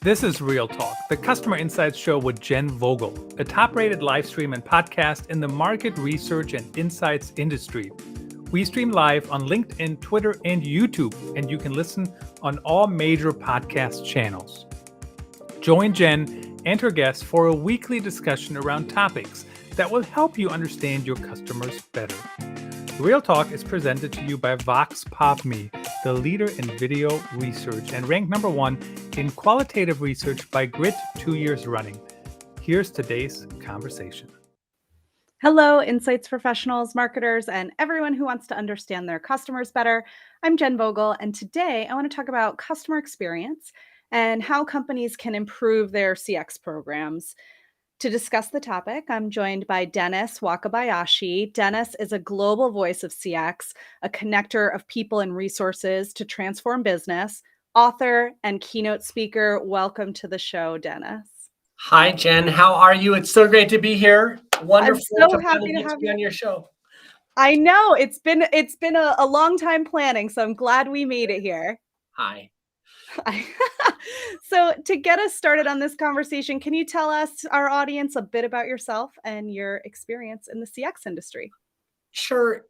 This is Real Talk, the Customer Insights Show with Jenn Vogel, a top-rated live stream and podcast in the market research and insights industry. We stream live on LinkedIn, Twitter, and YouTube, and you can listen on all major podcast channels. Join Jenn and her guests for a weekly discussion around topics that will help you understand your customers better. Real Talk is presented to you by VoxPopMe, the leader in video research and ranked number 1 in qualitative research by Grit 2 years running. Here's today's conversation. Hello, insights professionals, marketers, and everyone who wants to understand their customers better. I'm Jenn Vogel, and today I want to talk about customer experience and how companies can improve their CX programs. To discuss the topic, I'm joined by Dennis Wakabayashi. Dennis is a global voice of CX, a connector of people and resources to transform business, author, and keynote speaker. Welcome to the show, Dennis. Hi, Jen. How are you? It's so great to be here. Wonderful I'm so happy to have you on your show. I know it's been a long time planning, so I'm glad we made it here. Hi. So to get us started on this conversation, can you tell us, our audience, a bit about yourself and your experience in the CX industry? Sure.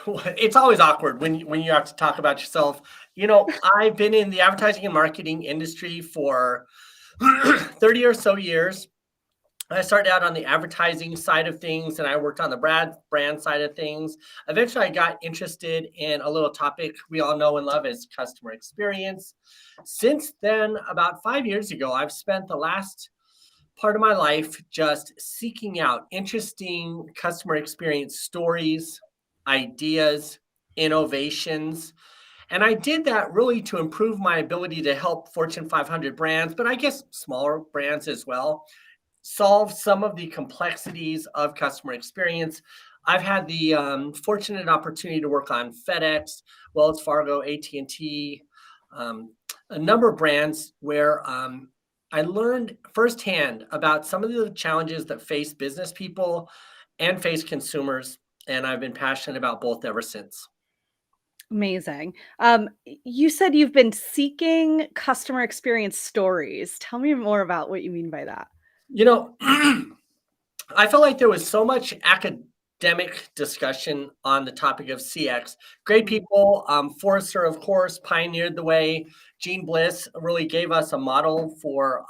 It's always awkward when you have to talk about yourself. You know, I've been in the advertising and marketing industry for 30 or so years. I started out on the advertising side of things, and I worked on the brand side of things. Eventually, I got interested in a little topic we all know and love is customer experience. Since then, about 5 years ago, I've spent the last part of my life just seeking out interesting customer experience stories, ideas, innovations. And I did that really to improve my ability to help Fortune 500 brands, but I guess smaller brands as well, solve some of the complexities of customer experience. I've had the fortunate opportunity to work on FedEx, Wells Fargo, AT&T, a number of brands where I learned firsthand about some of the challenges that face business people and face consumers. And I've been passionate about both ever since. Amazing. You said you've been seeking customer experience stories. Tell me more about what you mean by that. You know, I felt like there was so much academic discussion on the topic of CX. Great people. Forrester, of course, pioneered the way. Gene Bliss really gave us a model for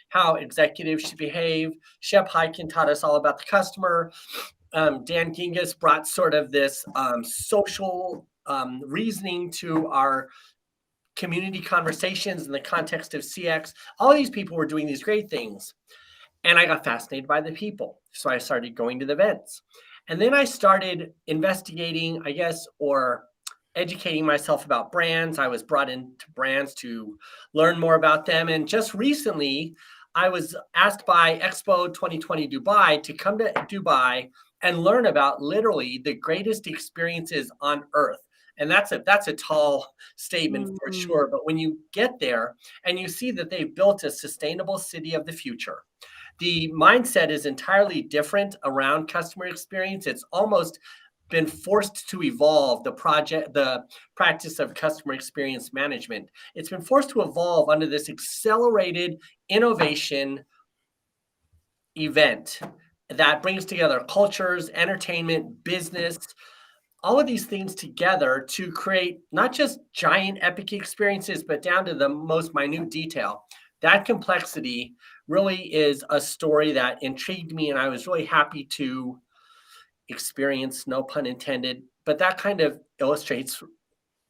how executives should behave. Shep Hyken taught us all about the customer. Dan Gingiss brought sort of this social reasoning to our community conversations in the context of CX. All these people were doing these great things. And I got fascinated by the people. So I started going to the events. And then I started investigating, I guess, or educating myself about brands. I was brought into brands to learn more about them. And just recently, I was asked by Expo 2020 Dubai to come to Dubai and learn about literally the greatest experiences on earth. And that's a tall statement for sure. But when you get there and you see that they've built a sustainable city of the future, the mindset is entirely different around customer experience. It's almost been forced to evolve the practice of customer experience management. It's been forced to evolve under this accelerated innovation event that brings together cultures, entertainment, business, all of these things together to create not just giant epic experiences, but down to the most minute detail. That complexity really is a story that intrigued me, and I was really happy to experience, no pun intended, but that kind of illustrates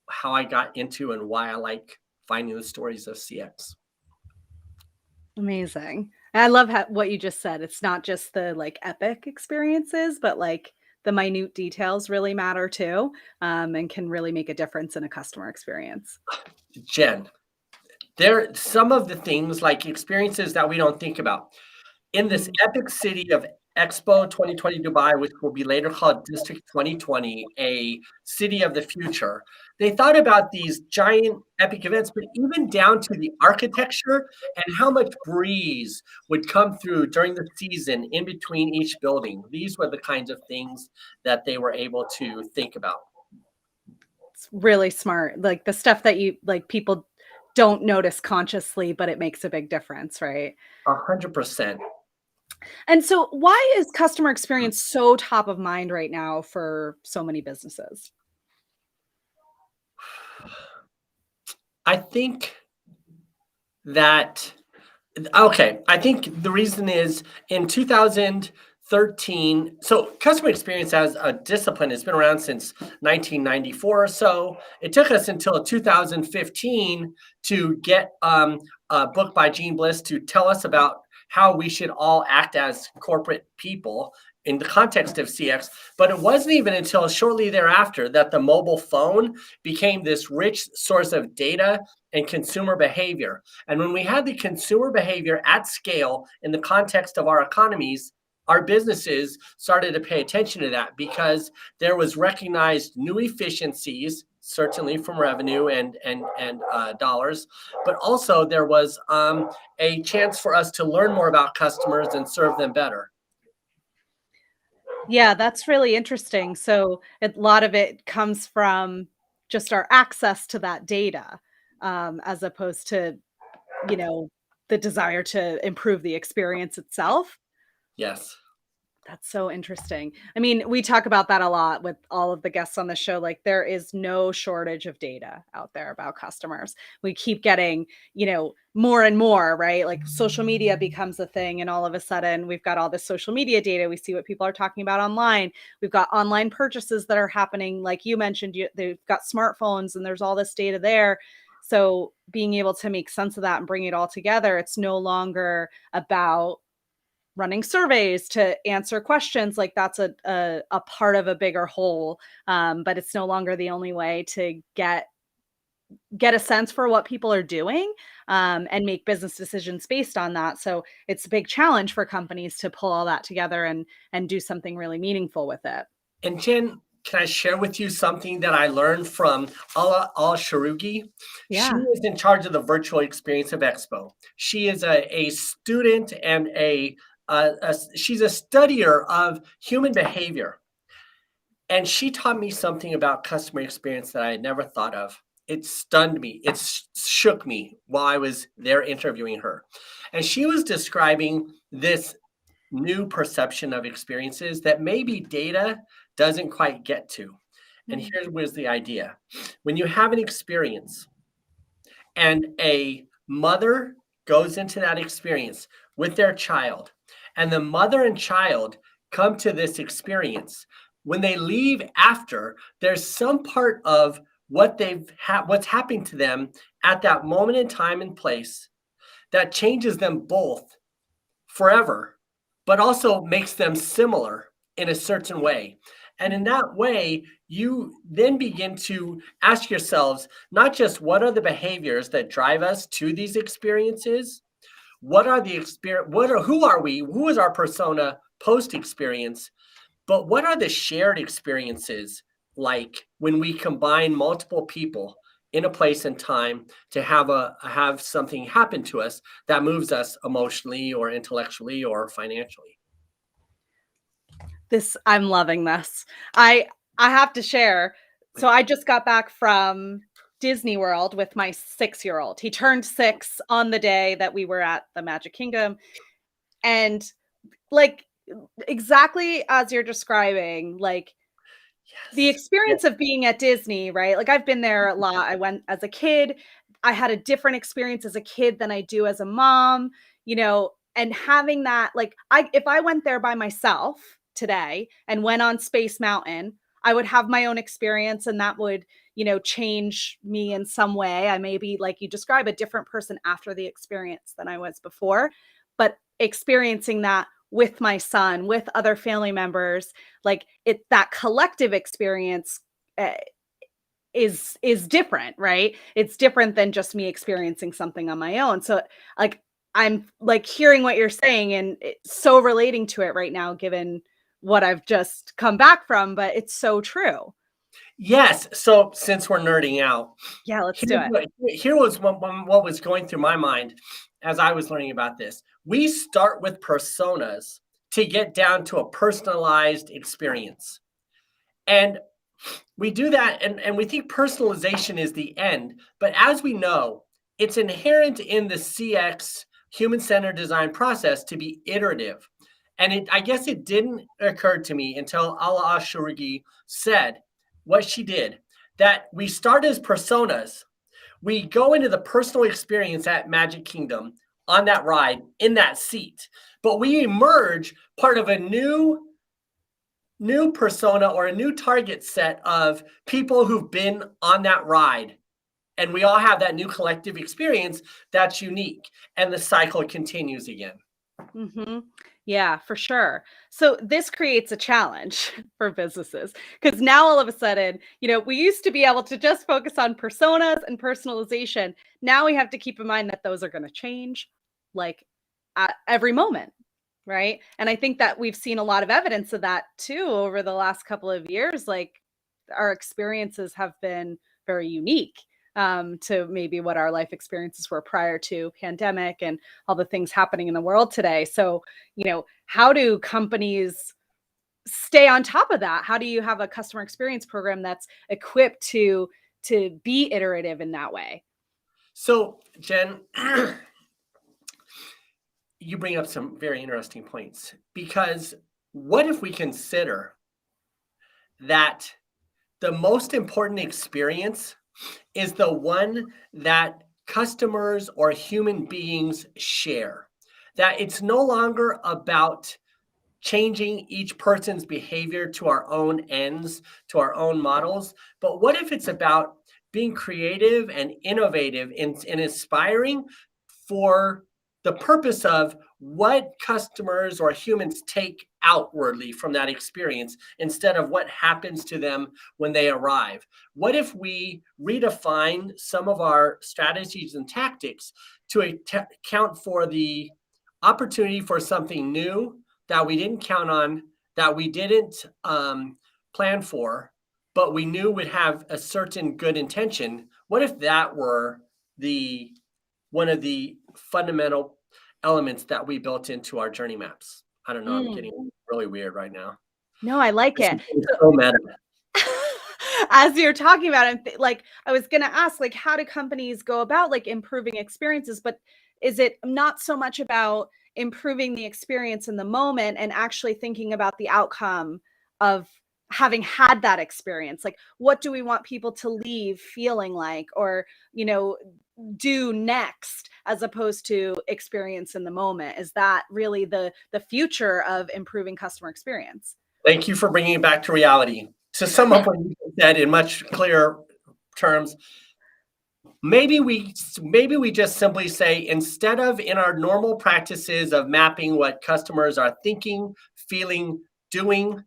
how I got into and why I like finding the stories of CX. Amazing. I love what you just said. It's not just the epic experiences, but the minute details really matter too, and can really make a difference in a customer experience. Jen, there are some of the things like experiences that we don't think about. In this epic city of Expo 2020 Dubai, which will be later called District 2020, a city of the future, they thought about these giant epic events, but even down to the architecture and how much breeze would come through during the season in between each building. These were the kinds of things that they were able to think about. It's really smart. Like the stuff that people don't notice consciously, but it makes a big difference, right? 100%. And so why is customer experience so top of mind right now for so many businesses? I think that Okay, I think the reason is in 2013. So customer experience as a discipline has been around since 1994 or so. It took us until 2015 to get a book by Gene Bliss to tell us about how we should all act as corporate people in the context of CX. But it wasn't even until shortly thereafter that the mobile phone became this rich source of data and consumer behavior. And when we had the consumer behavior at scale in the context of our economies, our businesses started to pay attention to that because there was recognized new efficiencies, certainly from revenue and dollars, but also there was a chance for us to learn more about customers and serve them better. Yeah, that's really interesting. So a lot of it comes from just our access to that data, as opposed to, you know, the desire to improve the experience itself. Yes. That's so interesting. I mean, we talk about that a lot with all of the guests on the show. Like, there is no shortage of data out there about customers. We keep getting, more and more, right? Like, social media becomes a thing, and all of a sudden, we've got all this social media data. We see what people are talking about online. We've got online purchases that are happening. Like you mentioned, they've got smartphones, and there's all this data there. So, being able to make sense of that and bring it all together, it's no longer about running surveys to answer questions. Like, that's a part of a bigger whole, but it's no longer the only way to get a sense for what people are doing, and make business decisions based on that. So it's a big challenge for companies to pull all that together and do something really meaningful with it. And Jen, can I share with you something that I learned from Al Sharugi? She Yeah. is in charge of the virtual experience of Expo. She is a student and she's a studier of human behavior. And she taught me something about customer experience that I had never thought of. It stunned me. It shook me while I was there interviewing her. And she was describing this new perception of experiences that maybe data doesn't quite get to. And Mm. here was the idea. When you have an experience and a mother goes into that experience with their child, and the mother and child come to this experience, when they leave after, there's some part of what's happening to them at that moment in time and place that changes them both forever, but also makes them similar in a certain way. And in that way, you then begin to ask yourselves not just what are the behaviors that drive us to these experiences, what are the experience, who are we, who is our persona post experience, but what are the shared experiences like when we combine multiple people in a place and time to have something happen to us that moves us emotionally or intellectually or financially. I'm loving this. I have to share. So I just got back from Disney World with my 6-year-old. He turned 6 on the day that we were at the Magic Kingdom. And like, exactly as you're describing, like, the Yes. experience of being at Disney, right? Like, I've been there a lot. I went as a kid. I had a different experience as a kid than I do as a mom, and having that, like, if I went there by myself today and went on Space Mountain, I would have my own experience, and that would, change me in some way. I may be, like you describe, a different person after the experience than I was before. But experiencing that with my son, with other family members, like, that collective experience, uh, is different, right? It's different than just me experiencing something on my own. So, like, I'm like hearing what you're saying and so relating to it right now, given what I've just come back from, but it's so true. Yes. So since we're nerding out, Yeah, let's do it. here was what was going through my mind as I was learning about this. We start with personas to get down to a personalized experience. And we do that and we think personalization is the end. But as we know, it's inherent in the CX human-centered design process to be iterative. And I guess it didn't occur to me until Ala Ashurgi said what she did, that we start as personas. We go into the personal experience at Magic Kingdom on that ride, in that seat, but we emerge part of a new persona or a new target set of people who've been on that ride. And we all have that new collective experience that's unique. And the cycle continues again. Mm-hmm. Yeah, for sure. So this creates a challenge for businesses because now all of a sudden, we used to be able to just focus on personas and personalization. Now we have to keep in mind that those are going to change like at every moment. Right. And I think that we've seen a lot of evidence of that too over the last couple of years. Like our experiences have been very unique to maybe what our life experiences were prior to pandemic and all the things happening in the world today. So, how do companies stay on top of that? How do you have a customer experience program that's equipped to be iterative in that way? So, Jen, you bring up some very interesting points, because what if we consider that the most important experience is the one that customers or human beings share? That it's no longer about changing each person's behavior to our own ends, to our own models, but what if it's about being creative and innovative and inspiring for the purpose of what customers or humans take outwardly from that experience instead of what happens to them when they arrive? What if we redefine some of our strategies and tactics to account for the opportunity for something new that we didn't count on, that we didn't plan for, but we knew would have a certain good intention? What if that were one of the fundamental elements that we built into our journey maps? I don't know. I'm getting really weird right now. No, I like it. So meta. As you're talking about it, I was going to ask, how do companies go about improving experiences? But is it not so much about improving the experience in the moment and actually thinking about the outcome of having had that experience? What do we want people to leave feeling like, or, do next, as opposed to experience in the moment? Is that really the future of improving customer experience? Thank you for bringing it back to reality. To sum up what you said in much clearer terms, maybe we just simply say, instead of in our normal practices of mapping what customers are thinking, feeling, doing,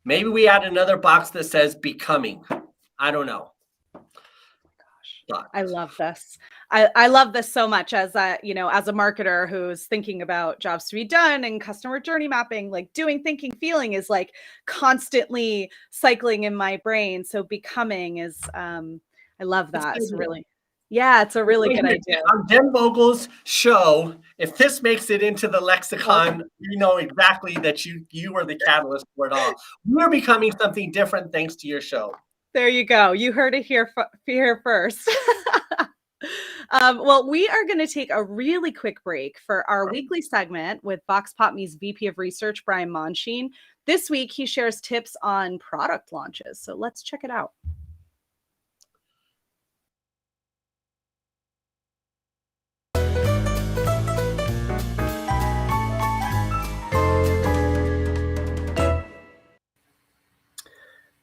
maybe we add another box that says becoming. I don't know. I love this. I love this so much as a marketer who's thinking about jobs to be done and customer journey mapping. Doing, thinking, feeling is constantly cycling in my brain. So becoming is, I love that. It's really, it's a really good idea. On Jenn Vogel's show, if this makes it into the lexicon, you know exactly that you were the catalyst for it all. We're becoming something different thanks to your show. There you go. You heard it here first. Well, we are going to take a really quick break for our weekly segment with Vox Pop Me's VP of Research, Brian Monsheen. This week, he shares tips on product launches. So let's check it out.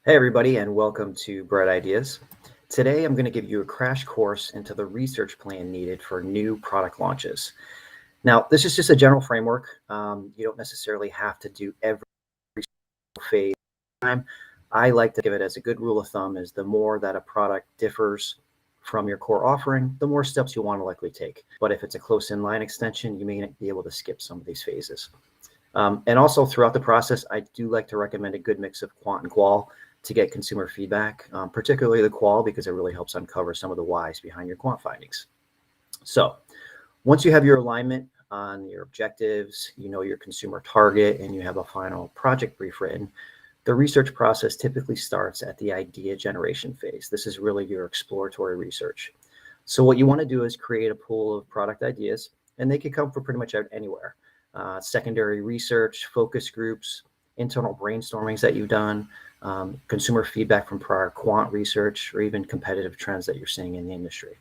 Hey everybody, and welcome to Bright Ideas. Today I'm going to give you a crash course into the research plan needed for new product launches. Now, this is just a general framework. You don't necessarily have to do every phase time. I like to give it as a good rule of thumb is the more that a product differs from your core offering, the more steps you want to likely take. But if it's a close in-line extension, you may be able to skip some of these phases. And also throughout the process, I do like to recommend a good mix of quant and qual to get consumer feedback, particularly the qual, because it really helps uncover some of the whys behind your quant findings. So once you have your alignment on your objectives, you know your consumer target, and you have a final project brief written, the research process typically starts at the idea generation phase. This is really your exploratory research. So what you want to do is create a pool of product ideas, and they can come from pretty much anywhere. Secondary research, focus groups, internal brainstormings that you've done, consumer feedback from prior quant research, or even competitive trends that you're seeing in the industry.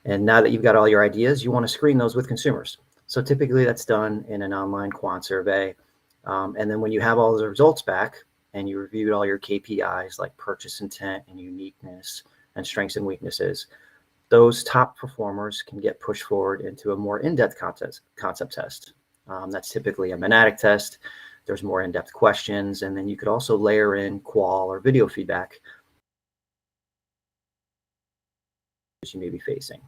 And now that you've got all your ideas, you want to screen those with consumers. So typically that's done in an online quant survey. And then when you have all the results back and you reviewed all your KPIs like purchase intent and uniqueness and strengths and weaknesses, those top performers can get pushed forward into a more in-depth concept test. That's typically a Monatic test. There's more in-depth questions, and then you could also layer in qual or video feedback you may be facing.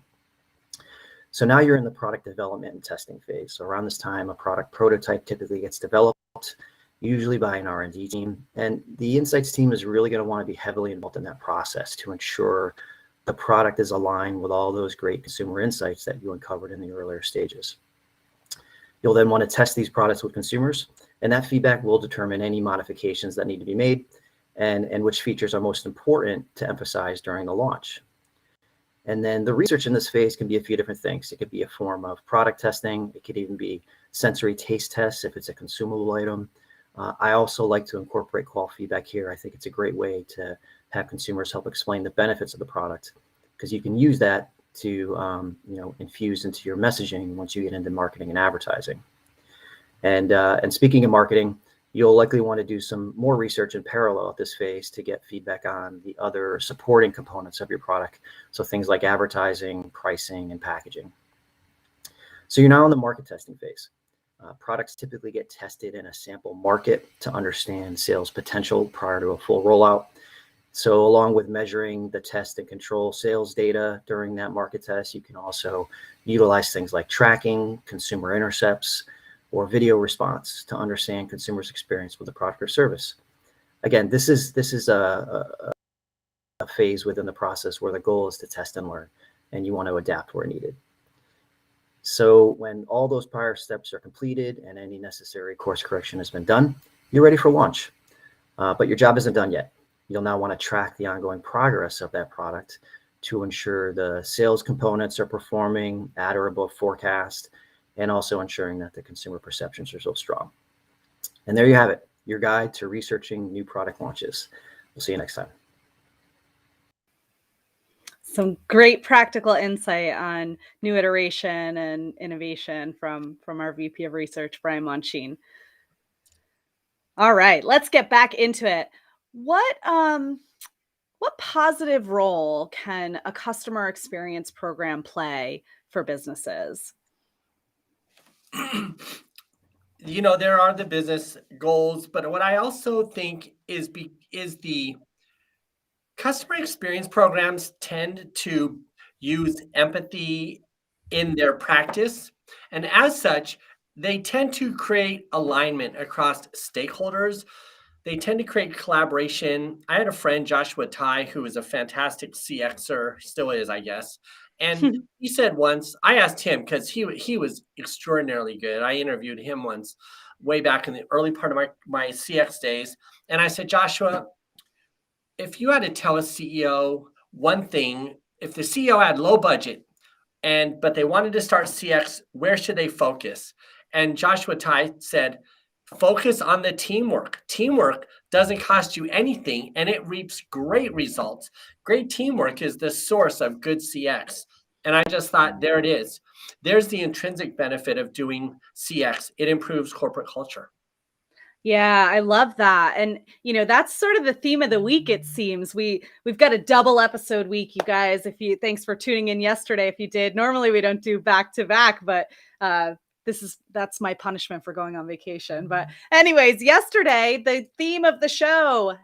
So now you're in the product development and testing phase. So around this time, a product prototype typically gets developed, usually by an R&D team. And the insights team is really going to want to be heavily involved in that process to ensure the product is aligned with all those great consumer insights that you uncovered in the earlier stages. You'll then want to test these products with consumers, and that feedback will determine any modifications that need to be made and which features are most important to emphasize during the launch. And then the research in this phase can be a few different things. It could be a form of product testing. It could even be sensory taste tests if it's a consumable item. I also like to incorporate qual feedback here. I think it's a great way to have consumers help explain the benefits of the product, because you can use that to infuse into your messaging once you get into marketing and advertising. And speaking of marketing, you'll likely want to do some more research in parallel at this phase to get feedback on the other supporting components of your product. So things like advertising, pricing, and packaging. So you're now in the market testing phase. Products typically get tested in a sample market to understand sales potential prior to a full rollout. So along with measuring the test and control sales data during that market test, you can also utilize things like tracking, consumer intercepts, or video response to understand consumers' experience with the product or service. Again, this is a phase within the process where the goal is to test and learn, and you want to adapt where needed. So when all those prior steps are completed and any necessary course correction has been done, you're ready for launch. But your job isn't done yet. You'll now want to track the ongoing progress of that product to ensure the sales components are performing at or above forecast, and also ensuring that the consumer perceptions are so strong. And there you have it, your guide to researching new product launches. We'll see you next time. Some great practical insight on new iteration and innovation from our VP of Research, Brian Monchine. All right, let's get back into it. What positive role can a customer experience program play for businesses? There are the business goals, but what I also think is the customer experience programs tend to use empathy in their practice. And as such, they tend to create alignment across stakeholders. They tend to create collaboration. I had a friend, Joshua Tai, who was a fantastic CXer, still is, I guess. And he said once, I asked him, because he was extraordinarily good. I interviewed him once way back in the early part of my CX days. And I said, Joshua, if you had to tell a CEO one thing, if the CEO had low budget, but they wanted to start CX, where should they focus? And Joshua Tai said, focus on the teamwork. Teamwork doesn't cost you anything, and it reaps great results. Great teamwork is the source of good CX. And I just thought, there it is. There's the intrinsic benefit of doing CX. It improves corporate culture. Yeah, I love that. And that's sort of the theme of the week, it seems. We've got a double episode week, you guys. Thanks for tuning in yesterday if you did. Normally we don't do back to back, but that's my punishment for going on vacation. But anyways, yesterday the theme of the show,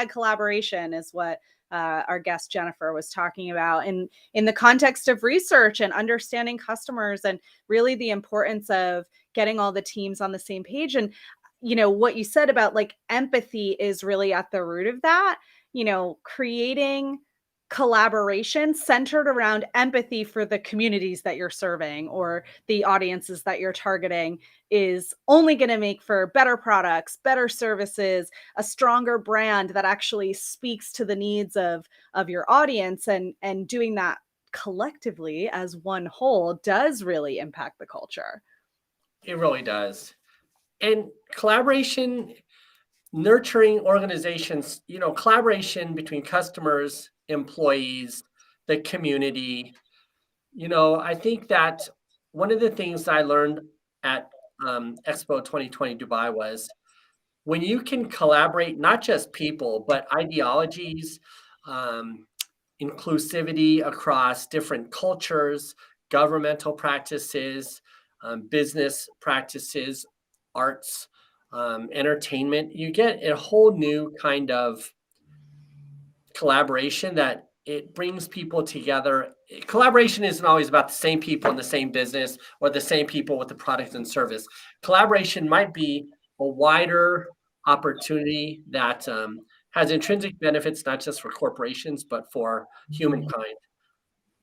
#collaboration, is what our guest Jennifer was talking about in the context of research and understanding customers, and really the importance of getting all the teams on the same page. And what you said about like empathy is really at the root of that, creating collaboration centered around empathy for the communities that you're serving or the audiences that you're targeting is only going to make for better products, better services, a stronger brand that actually speaks to the needs of your audience, and doing that collectively as one whole does really impact the culture. It really does. And collaboration, nurturing organizations, collaboration between customers, employees, the community. I think that one of the things I learned at Expo 2020 Dubai was when you can collaborate, not just people, but ideologies, um, inclusivity across different cultures, governmental practices, business practices, arts, entertainment, you get a whole new kind of collaboration that it brings people together. Collaboration isn't always about the same people in the same business or the same people with the product and service. Collaboration might be a wider opportunity that has intrinsic benefits, not just for corporations, but for humankind.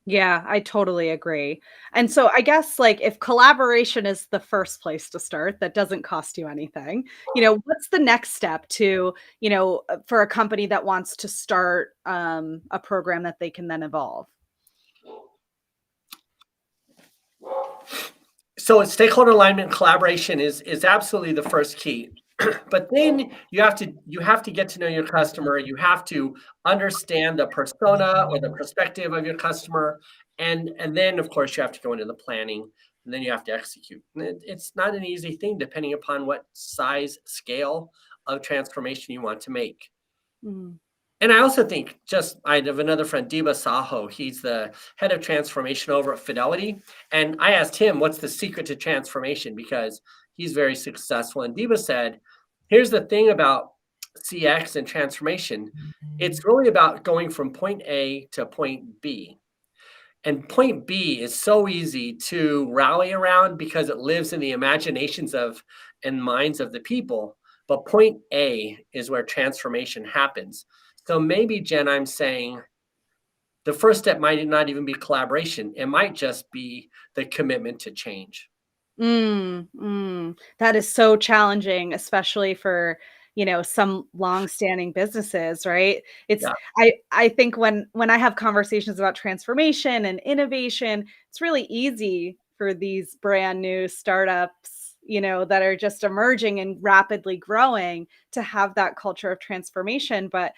Yeah, I totally agree. And so I guess like if collaboration is the first place to start, that doesn't cost you anything. What's the next step to, for a company that wants to start a program that they can then evolve? So stakeholder alignment collaboration is absolutely the first key. But then you have to get to know your customer. You have to understand the persona or the perspective of your customer, and then of course you have to go into the planning, and then you have to execute. And it's not an easy thing depending upon what size scale of transformation you want to make. Mm. And I also think I have another friend, Deba Saho. He's the head of transformation over at Fidelity. And I asked him, what's the secret to transformation? Because he's very successful. And Deba said, here's the thing about CX and transformation. It's really about going from point A to point B. And point B is so easy to rally around because it lives in the imaginations and minds of the people. But point A is where transformation happens. So maybe, Jen, I'm saying the first step might not even be collaboration. It might just be the commitment to change. That is so challenging, especially for, some long-standing businesses, right? Yeah. I think when I have conversations about transformation and innovation, it's really easy for these brand new startups, that are just emerging and rapidly growing to have that culture of transformation. But,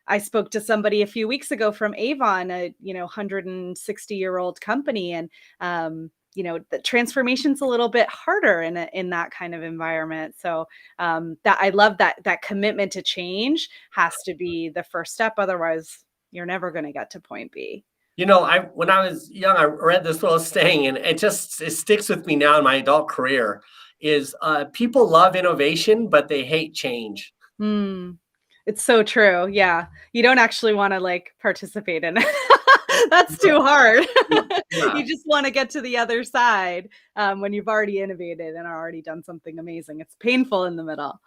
I spoke to somebody a few weeks ago from Avon, a 160-year-old company, and the transformation's a little bit harder in that kind of environment. So that I love that commitment to change has to be the first step. Otherwise, you're never going to get to point B. When I was young, I read this little saying, and it sticks with me now in my adult career. Is people love innovation, but they hate change. It's so true. Yeah, you don't actually want to participate in it. That's too hard. Yeah. You just want to get to the other side when you've already innovated and already done something amazing. It's painful in the middle.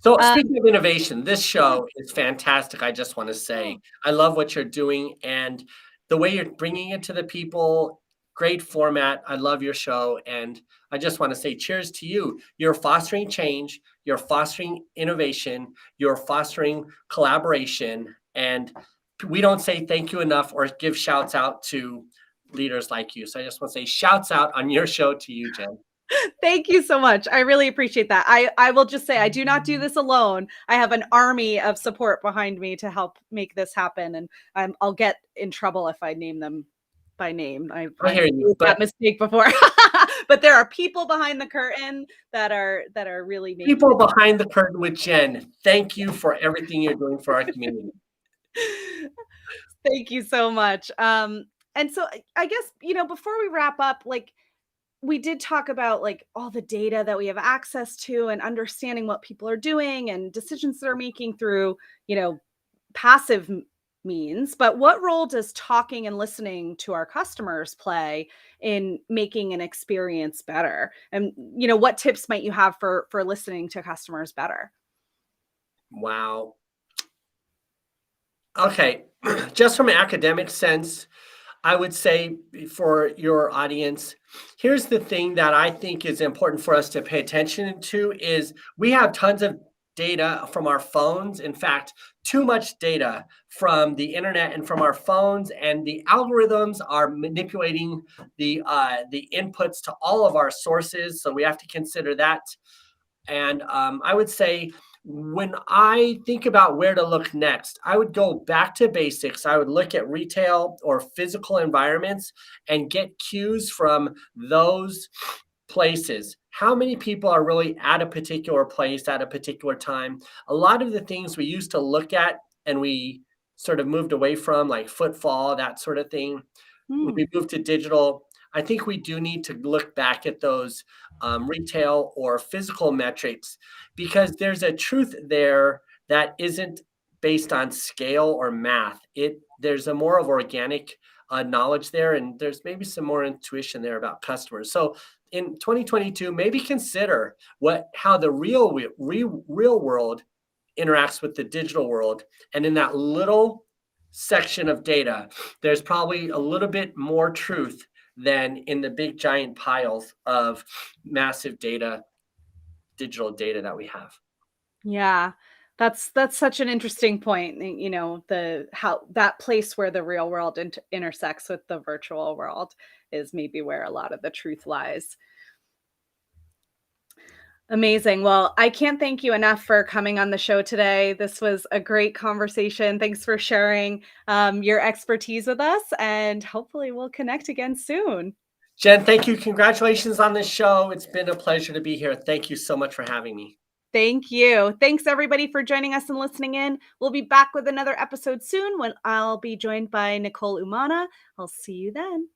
So speaking of innovation, this show is fantastic. I just want to say, I love what you're doing and the way you're bringing it to the people. Great format. I love your show. And I just want to say cheers to you. You're fostering change. You're fostering innovation. You're fostering collaboration. And we don't say thank you enough or give shouts out to leaders like you. So I just want to say shouts out on your show to you, Jen. Thank you so much. I really appreciate that. I will just say I do not do this alone. I have an army of support behind me to help make this happen. And I'll get in trouble if I name them by name. I hear you, made that mistake before. But there are people behind the curtain that are really making people behind the curtain with Jen. Thank you for everything you're doing for our community. Thank you so much. And so I guess, before we wrap up, we did talk about all the data that we have access to and understanding what people are doing and decisions they're making through, passive means. But what role does talking and listening to our customers play in making an experience better? And, what tips might you have for listening to customers better? Wow. Okay. Just from an academic sense, I would say for your audience, here's the thing that I think is important for us to pay attention to is we have tons of data from our phones. In fact, too much data from the internet and from our phones, and the algorithms are manipulating the inputs to all of our sources. So we have to consider that. And I would say, when I think about where to look next, I would go back to basics. I would look at retail or physical environments and get cues from those places. How many people are really at a particular place at a particular time? A lot of the things we used to look at and we sort of moved away from, like footfall, that sort of thing, when we moved to digital, I think we do need to look back at those retail or physical metrics, because there's a truth there that isn't based on scale or math. There's a more of organic knowledge there, and there's maybe some more intuition there about customers. So in 2022, maybe consider how the real world interacts with the digital world, and in that little section of data, there's probably a little bit more truth than in the big giant piles of massive data, digital data that we have. Yeah. That's such an interesting point. You know, how that place where the real world intersects with the virtual world is maybe where a lot of the truth lies. Amazing. Well, I can't thank you enough for coming on the show today. This was a great conversation. Thanks for sharing your expertise with us, and hopefully we'll connect again soon. Jen, thank you. Congratulations on this show. It's been a pleasure to be here. Thank you so much for having me. Thank you. Thanks everybody for joining us and listening in. We'll be back with another episode soon when I'll be joined by Nicole Umana. I'll see you then.